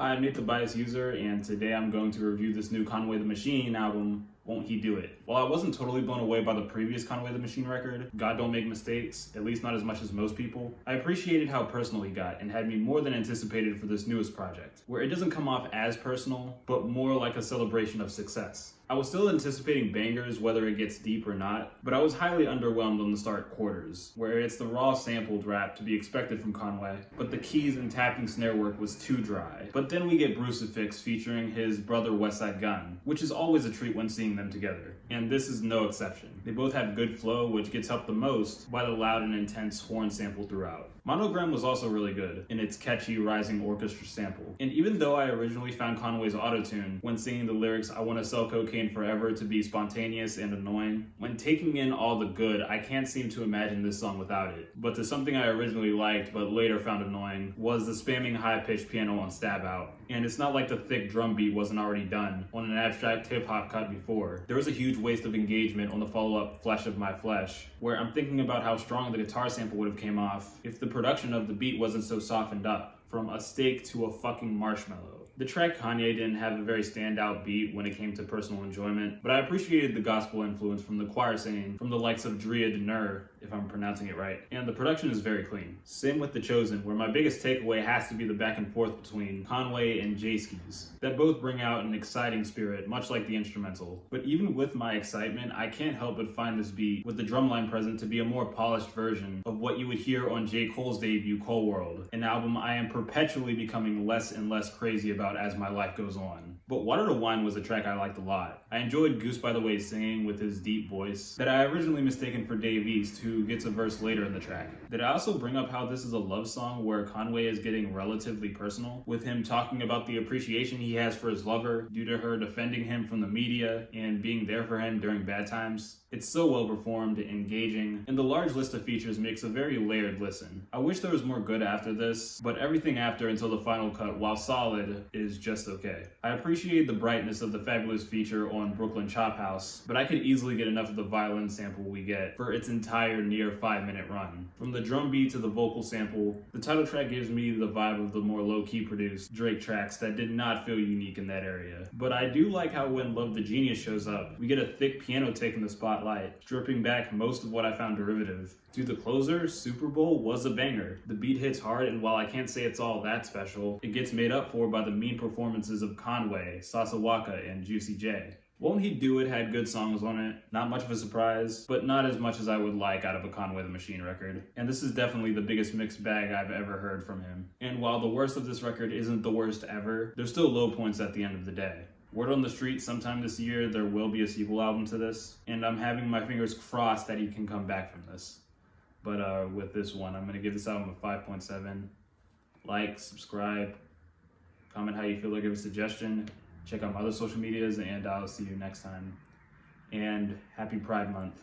Hi, I'm Nate the Bias User, and today I'm going to review this new Conway the Machine album, Won't He Do It? While I wasn't totally blown away by the previous Conway the Machine record, God Don't Make Mistakes, at least not as much as most people, I appreciated how personal he got and had me more than anticipated for this newest project, where it doesn't come off as personal, but more like a celebration of success. I was still anticipating bangers whether it gets deep or not, but I was highly underwhelmed on the start quarters, where it's the raw sampled rap to be expected from Conway, but the keys and tapping snare work was too dry. But then we get Brucifix featuring his brother Westside Gunn, which is always a treat when seeing them together, and this is no exception. They both have good flow, which gets helped the most by the loud and intense horn sample throughout. Monogram was also really good in its catchy rising orchestra sample. And even though I originally found Conway's autotune when singing the lyrics "I wanna sell cocaine forever" to be spontaneous and annoying, when taking in all the good, I can't seem to imagine this song without it. But to something I originally liked but later found annoying was the spamming high-pitched piano on Stab Out. And it's not like the thick drum beat wasn't already done on an abstract hip-hop cut before. There was a huge waste of engagement on the follow-up Flesh of My Flesh, where I'm thinking about how strong the guitar sample would have came off if the production of the beat wasn't so softened up, from a steak to a fucking marshmallow. The track Kanye didn't have a very standout beat when it came to personal enjoyment, but I appreciated the gospel influence from the choir singing from the likes of Drea Denur, if I'm pronouncing it right, and the production is very clean. Same with The Chosen, where my biggest takeaway has to be the back and forth between Conway and J-Skis, that both bring out an exciting spirit, much like the instrumental. But even with my excitement, I can't help but find this beat, with the drumline present, to be a more polished version of what you would hear on J. Cole's debut, Cole World, an album I am perpetually becoming less and less crazy about as my life goes on. But Water to Wine was a track I liked a lot. I enjoyed Goose by the Way singing with his deep voice that I originally mistaken for Dave East, who gets a verse later in the track. Did I also bring up how this is a love song where Conway is getting relatively personal, with him talking about the appreciation he has for his lover due to her defending him from the media and being there for him during bad times? It's so well performed, engaging, and the large list of features makes a very layered listen. I wish there was more good after this, but everything after until the final cut, while solid, is just okay. I appreciate the brightness of the fabulous feature on Brooklyn Chop House, but I could easily get enough of the violin sample we get for its entire near 5-minute run. From the drum beat to the vocal sample, the title track gives me the vibe of the more low-key produced Drake tracks that did not feel unique in that area. But I do like how when Love the Genius shows up, we get a thick piano taking the spotlight, stripping back most of what I found derivative. To the closer, Super Bowl was a banger. The beat hits hard, and while I can't say it's all that special, it gets made up for by the mean performances of Conway, Sasawaka, and Juicy J. Won't He Do It had good songs on it, not much of a surprise, but not as much as I would like out of a Conway the Machine record. And this is definitely the biggest mixed bag I've ever heard from him. And while the worst of this record isn't the worst ever, there's still low points at the end of the day. Word on the street, sometime this year there will be a sequel album to this, and I'm having my fingers crossed that he can come back from this. But with this one, I'm going to give this album a 5.7. Like, subscribe, comment how you feel, or give a suggestion. Check out my other social medias, and I'll see you next time. And happy Pride Month.